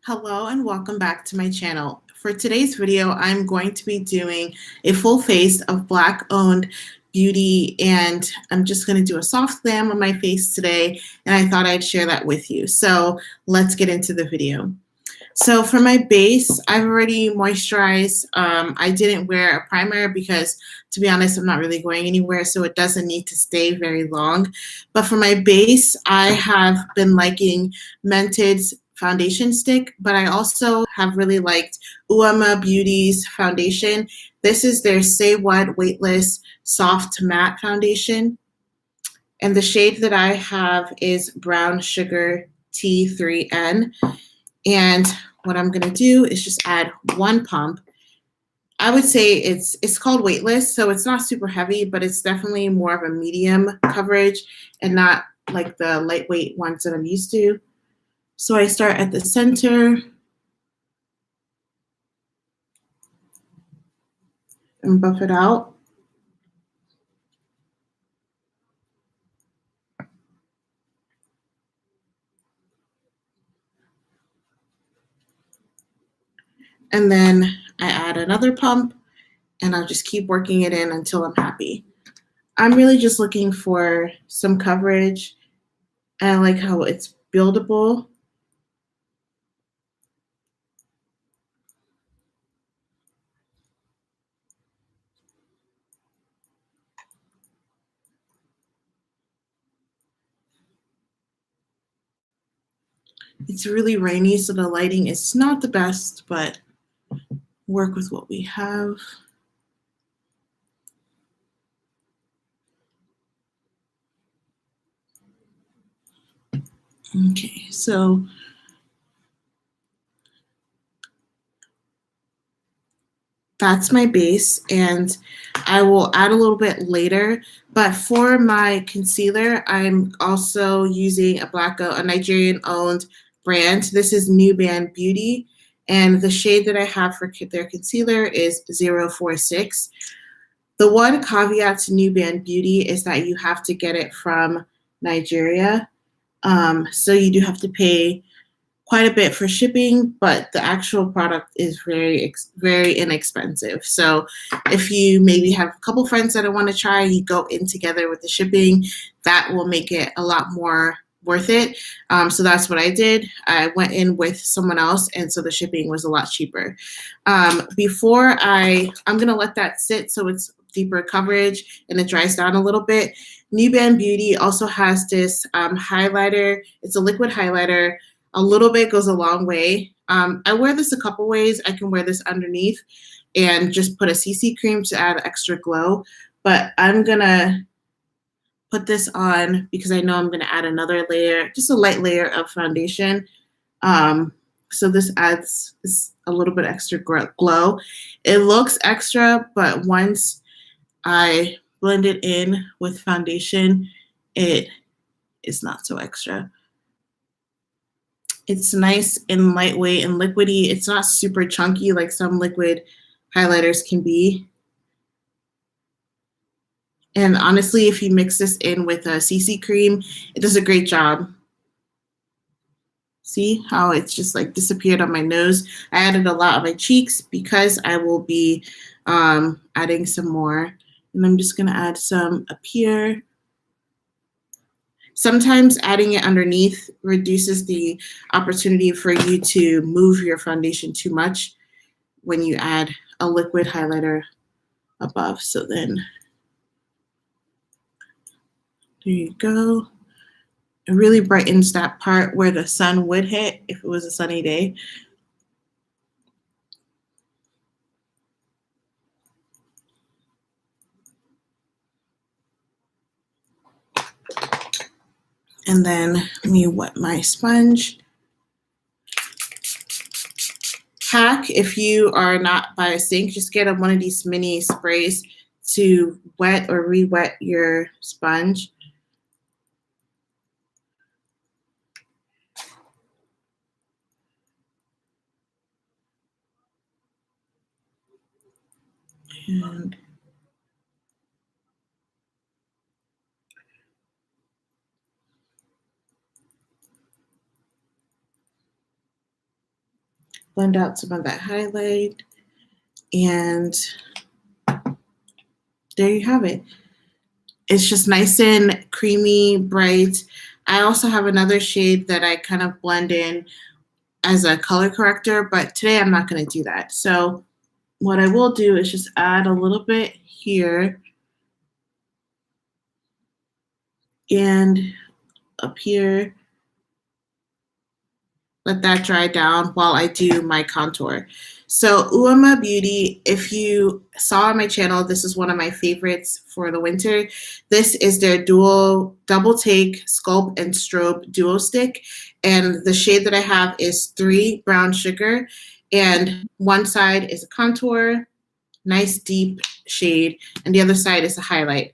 Hello and welcome back to my channel. For today's video, I'm going to be doing a full face of Black owned beauty, and I'm just going to do a soft glam on my face today, and I thought I'd share that with you. So let's get into the video. So for my base, I've already moisturized. I didn't wear a primer because, to be honest, I'm not really going anywhere, so it doesn't need to stay very long. But for my base, I have been liking Mented's foundation stick, but I also have really liked grwm Beauty's foundation. This is their Say What Weightless Soft Matte Foundation. And the shade that I have is Brown Sugar T3N. And what I'm gonna do is just add one pump. I would say it's called weightless, so it's not super heavy, but it's definitely more of a medium coverage and not like the lightweight ones that I'm used to. So I start at the center and buff it out. And then I add another pump and I'll just keep working it in until I'm happy. I'm really just looking for some coverage, and I like how it's buildable. It's really rainy, so the lighting is not the best, but work with what we have. Okay, so that's my base, and I will add a little bit later. But for my concealer, I'm also using a Nigerian-owned brand. This is Nubian Beauty, and the shade that I have for their concealer is 046. The one caveat to Nubian Beauty is that you have to get it from Nigeria. So you do have to pay quite a bit for shipping, but the actual product is very inexpensive. So if you maybe have a couple friends that want to try, you go in together with the shipping, that will make it a lot more worth it. So that's what I did. I went in with someone else, and so the shipping was a lot cheaper. I'm gonna let that sit so it's deeper coverage and it dries down a little bit. Nubian Beauty also has this highlighter. It's a liquid highlighter. A little bit goes a long way. I wear this a couple ways. I can wear this underneath and just put a CC cream to add extra glow. But I'm gonna put this on because I know I'm gonna add another layer, just a light layer of foundation. So this adds a little bit extra glow. It looks extra, but once I blend it in with foundation, it is not so extra. It's nice and lightweight and liquidy. It's not super chunky like some liquid highlighters can be. And honestly, if you mix this in with a CC cream, it does a great job. See how it's just like disappeared on my nose? I added a lot on my cheeks because I will be adding some more. And I'm just gonna add some up here. Sometimes adding it underneath reduces the opportunity for you to move your foundation too much when you add a liquid highlighter above. So then there you go. It really brightens that part where the sun would hit if it was a sunny day. And then let me wet my sponge. Hack, if you are not by a sink, just get one of these mini sprays to wet or re-wet your sponge. And blend out some of that highlight, and there you have it. It's just nice and creamy, bright. I also have another shade that I kind of blend in as a color corrector, but today I'm not going to do that. So what I will do is just add a little bit here and up here. Let that dry down while I do my contour. So Uoma Beauty, if you saw on my channel, this is one of my favorites for the winter. This is their double take sculpt and strobe duo stick. And the shade that I have is 3 Brown Sugar. And one side is a contour, nice deep shade, and the other side is a highlight.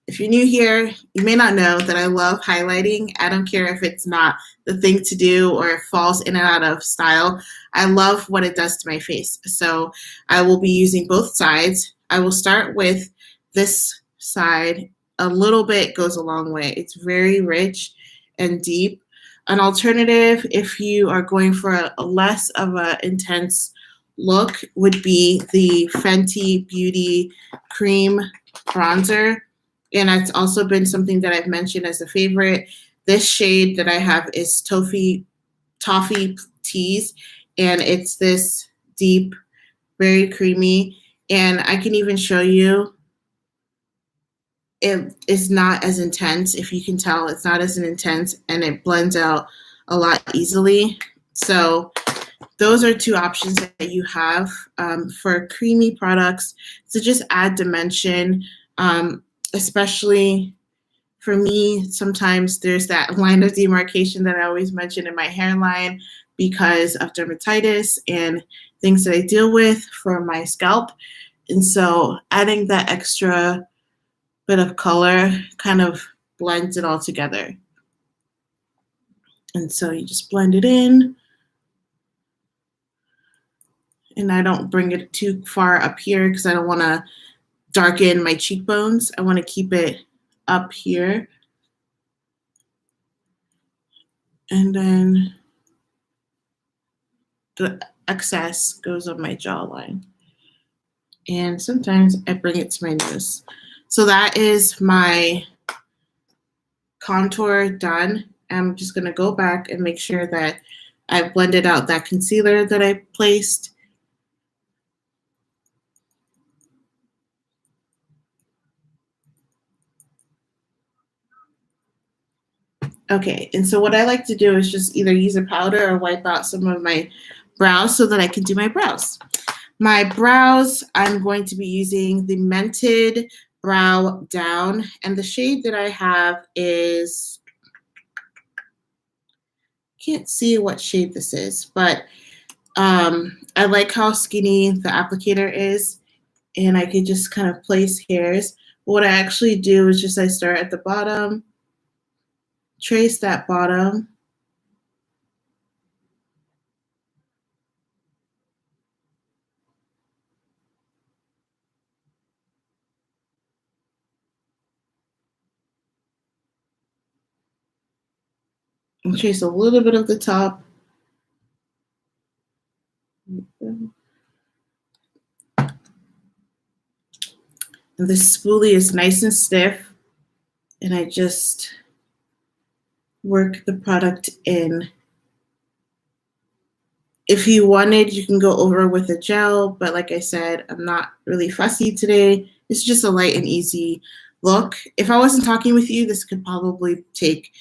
If you're new here, you may not know that I love highlighting. I don't care if it's not the thing to do or it falls in and out of style. I love what it does to my face. So I will be using both sides. I will start with this side. A little bit goes a long way. It's very rich and deep. An alternative, if you are going for a less of an intense look, would be the Fenty Beauty Cream Bronzer. And it's also been something that I've mentioned as a favorite. This shade that I have is Toffee Tease, and it's this deep, very creamy. And I can even show you it is not as intense. If you can tell, it's not as intense, and it blends out a lot easily. So those are 2 options that you have for creamy products to just add dimension. Especially for me, sometimes there's that line of demarcation that I always mention in my hairline because of dermatitis and things that I deal with for my scalp. And so adding that extra bit of color kind of blends it all together. And so you just blend it in. And I don't bring it too far up here because I don't want to darken my cheekbones. I want to keep it up here. And then the excess goes on my jawline. And sometimes I bring it to my nose. So that is my contour done. I'm just going to go back and make sure that I blended out that concealer that I placed. Okay, and so what I like to do is just either use a powder or wipe out some of my brows so that I can do my brows. My brows, I'm going to be using the Mented Brow Down, and the shade that I have is, can't see what shade this is, but I like how skinny the applicator is, and I could just kind of place hairs. What I actually do is just I start at the bottom, trace that bottom, and trace a little bit of the top. And this spoolie is nice and stiff, and I just work the product in. If you wanted, you can go over with a gel, but like I said, I'm not really fussy today. It's just a light and easy look. If I wasn't talking with you, this could probably take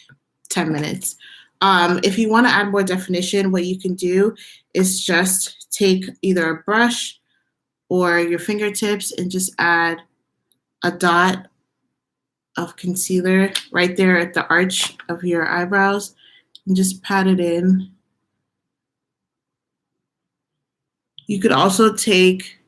10 minutes. If you want to add more definition, what you can do is just take either a brush or your fingertips and just add a dot of concealer right there at the arch of your eyebrows and just pat it in. You could also take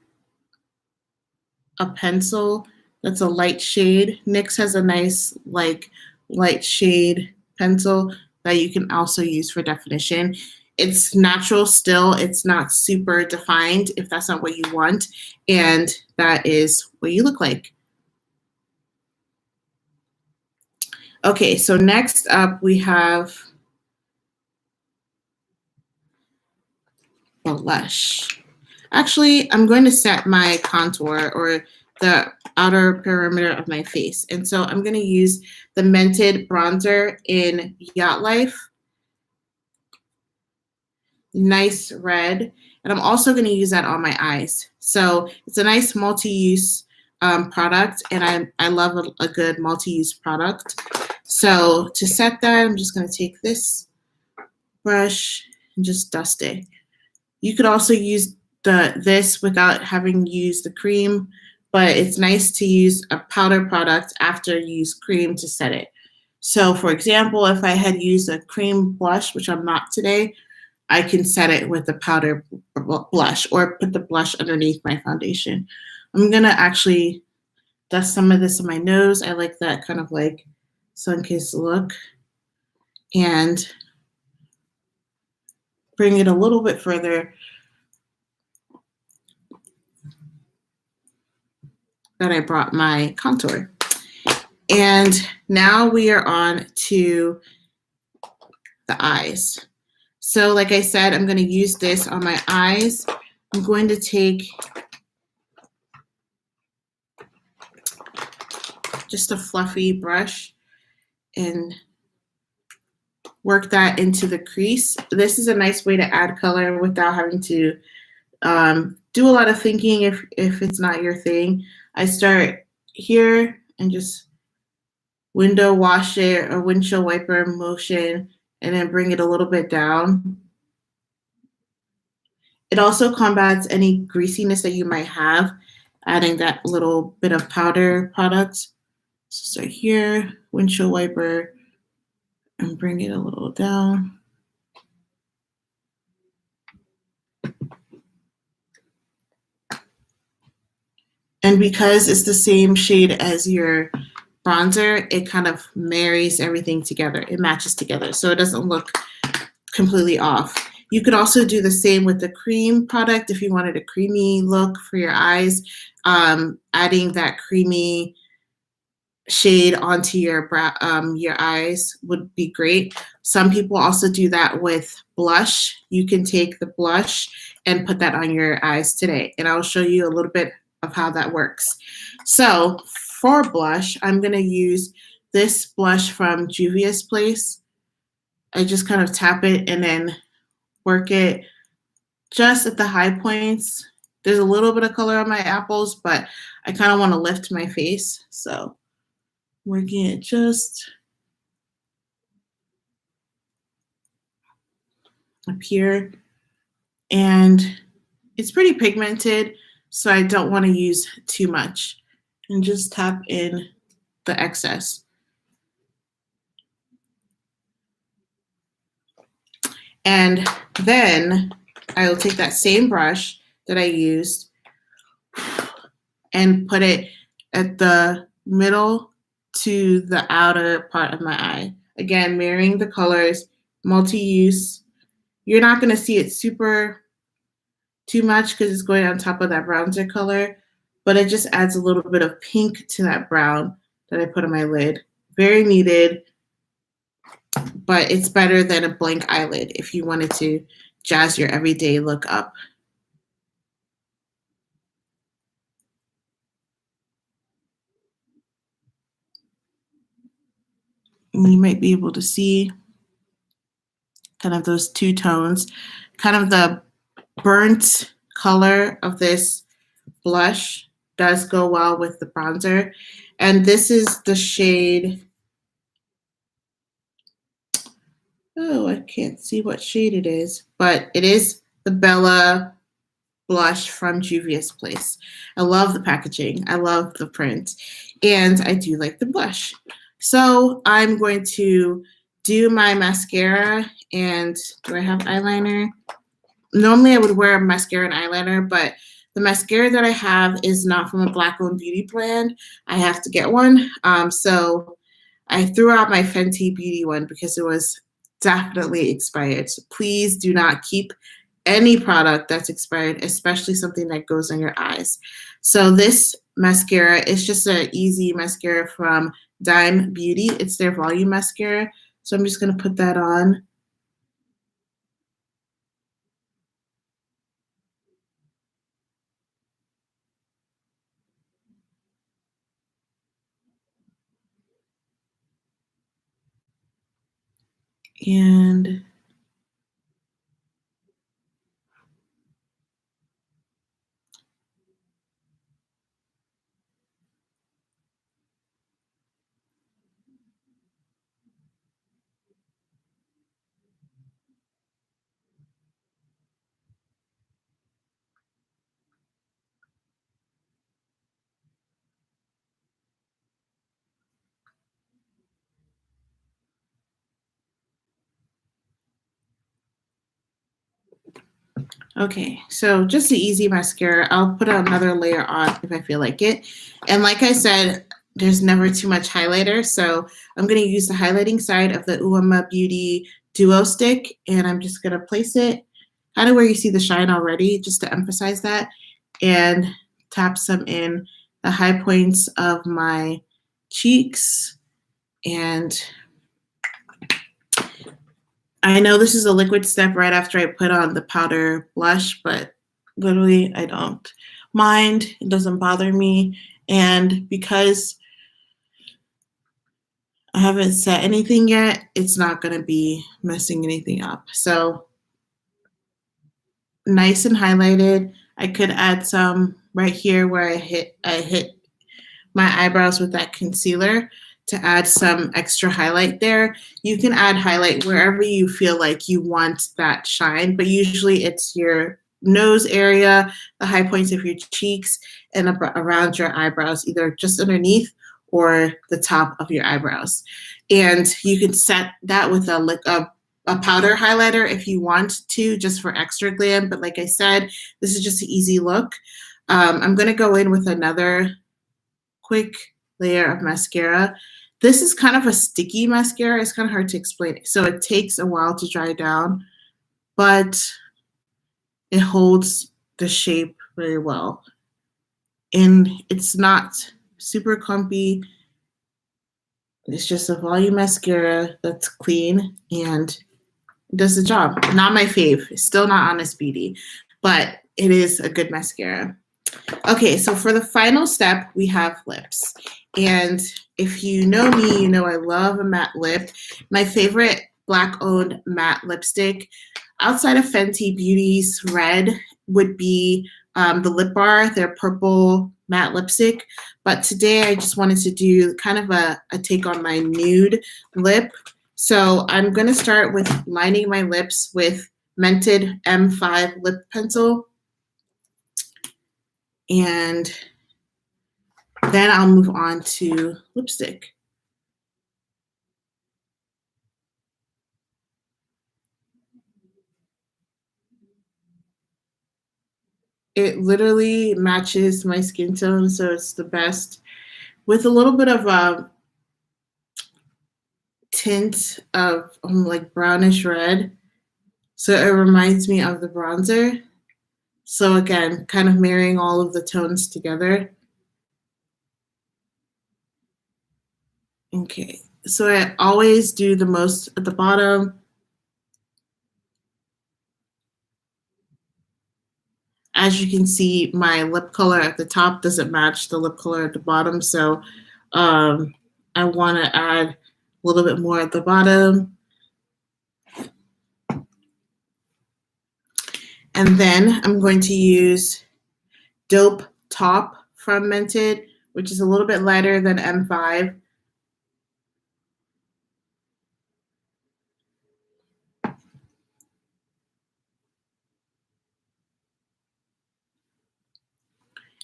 a pencil that's a light shade. NYX has a nice like light shade pencil that you can also use for definition. It's natural still, it's not super defined if that's not what you want, and that is what you look like. Okay, so next up we have blush. Actually, I'm going to set my contour or the outer perimeter of my face. And so I'm going to use the Mented Bronzer in Yacht Life. Nice red. And I'm also going to use that on my eyes. So it's a nice multi-use product, and I love a good multi-use product. So to set that, I'm just going to take this brush and just dust it. You could also use this without having used the cream, but it's nice to use a powder product after you use cream to set it. So for example, if I had used a cream blush, which I'm not today, I can set it with a powder blush or put the blush underneath my foundation. I'm gonna actually dust some of this on my nose. I like that kind of like sun-kissed look, and bring it a little bit further that I brought my contour. And now we are on to the eyes. So like I said, I'm going to use this on my eyes. I'm going to take just a fluffy brush and work that into the crease. This is a nice way to add color without having to do a lot of thinking if it's not your thing. I start here and just window wash it or windshield wiper motion, and then bring it a little bit down. It also combats any greasiness that you might have, adding that little bit of powder product. So start here, windshield wiper, and bring it a little down. And because it's the same shade as your bronzer, it kind of marries everything together. It matches together, so it doesn't look completely off. You could also do the same with the cream product if you wanted a creamy look for your eyes. Adding that creamy shade onto your eyes would be great. Some people also do that with blush. You can take the blush and put that on your eyes today, and I'll show you a little bit of how that works. So for blush, I'm going to use this blush from Juvia's Place. I just kind of tap it and then work it just at the high points. There's a little bit of color on my apples, but I kind of want to lift my face. So working it just up here. And it's pretty pigmented, so I don't want to use too much. And just tap in the excess. And then I will take that same brush that I used and put it at the middle to the outer part of my eye. Again, mirroring the colors, multi-use. You're not going to see it too much because it's going on top of that bronzer color, but it just adds a little bit of pink to that brown that I put on my lid. Very needed, but it's better than a blank eyelid if you wanted to jazz your everyday look up. And you might be able to see kind of those two tones, kind of the burnt color of this blush does go well with the bronzer. And this is the shade, oh, I can't see what shade it is, but it is the Bella blush from Juvia's Place. I love the packaging. I love the print. And I do like the blush. So I'm going to do my mascara. And do I have eyeliner? Normally I would wear a mascara and eyeliner, but the mascara that I have is not from a Black-owned beauty brand. I have to get one. So I threw out my Fenty Beauty one because it was definitely expired. So please do not keep any product that's expired, especially something that goes on your eyes. So this mascara is just an easy mascara from Dime Beauty. It's their volume mascara. So I'm just going to put that on. And okay, so just the easy mascara. I'll put another layer on if I feel like it. And like I said, there's never too much highlighter, so I'm going to use the highlighting side of the Uoma Beauty Duo Stick, and I'm just going to place it kind of where you see the shine already, just to emphasize that, and tap some in the high points of my cheeks. And I know this is a liquid step right after I put on the powder blush, but literally I don't mind. It doesn't bother me. And because I haven't set anything yet, it's not going to be messing anything up. So nice and highlighted. I could add some right here where I hit my eyebrows with that concealer to add some extra highlight there. You can add highlight wherever you feel like you want that shine, but usually it's your nose area, the high points of your cheeks, and around your eyebrows, either just underneath or the top of your eyebrows. And you can set that with a powder highlighter if you want to, just for extra glam. But like I said, this is just an easy look. I'm going to go in with another quick layer of mascara. This is kind of a sticky mascara. It's kind of hard to explain. So it takes a while to dry down, but it holds the shape very well. And it's not super clumpy. It's just a volume mascara that's clean and does the job. Not my fave. Still not Honest Beauty, but it is a good mascara. Okay, so for the final step, we have lips. And if you know me, you know I love a matte lip. My favorite Black-owned matte lipstick, outside of Fenty Beauty's Red, would be the Lip Bar, their purple matte lipstick. But today I just wanted to do kind of a take on my nude lip. So I'm going to start with lining my lips with Mented M5 lip pencil. And then I'll move on to lipstick. It literally matches my skin tone, so it's the best. With a little bit of a tint of like brownish red, so it reminds me of the bronzer. So again, kind of marrying all of the tones together. Okay, so I always do the most at the bottom. As you can see, my lip color at the top doesn't match the lip color at the bottom, so I want to add a little bit more at the bottom. And then I'm going to use Dope Top from Mented, which is a little bit lighter than M5.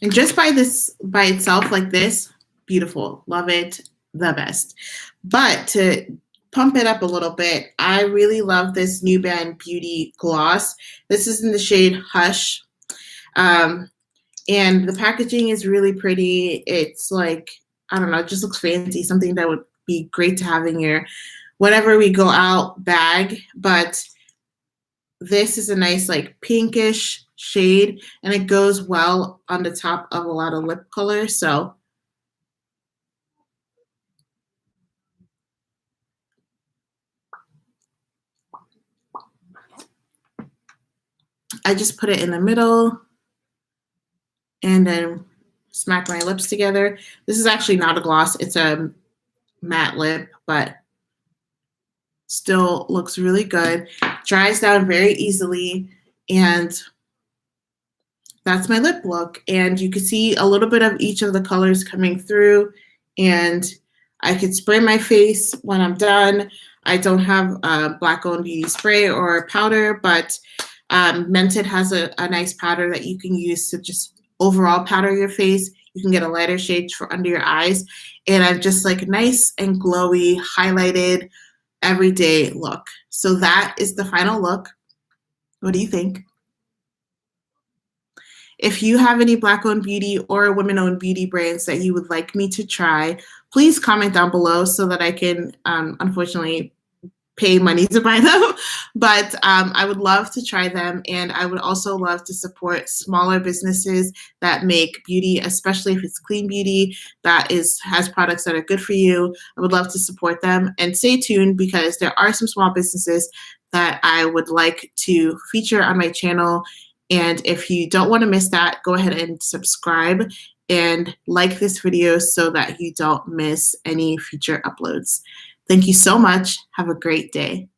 And just by itself like this, beautiful. Love it. The best. But to pump it up a little bit, I really love this New Band Beauty gloss. This is in the shade Hush. And the packaging is really pretty. It's like, I don't know, it just looks fancy, something that would be great to have in your whenever we go out bag. But this is a nice like pinkish shade, and it goes well on the top of a lot of lip color. So I just put it in the middle and then smack my lips together. This is actually not a gloss, it's a matte lip, but Still looks really good. Dries down very easily, and that's my lip look. And you can see a little bit of each of the colors coming through, and I could spray my face when I'm done. I don't have a Black-owned beauty spray or powder, but Mented has a nice powder that you can use to just overall powder your face. You can get a lighter shade for under your eyes, and I'm just like nice and glowy, highlighted, everyday look. So that is the final look. What do you think? If you have any Black-owned beauty or women-owned beauty brands that you would like me to try, please comment down below so that I can, unfortunately, pay money to buy them. But I would love to try them, and I would also love to support smaller businesses that make beauty, especially if it's clean beauty that has products that are good for you. I would love to support them, and stay tuned because there are some small businesses that I would like to feature on my channel. And if you don't want to miss that, go ahead and subscribe and like this video so that you don't miss any future uploads. Thank you so much. Have a great day.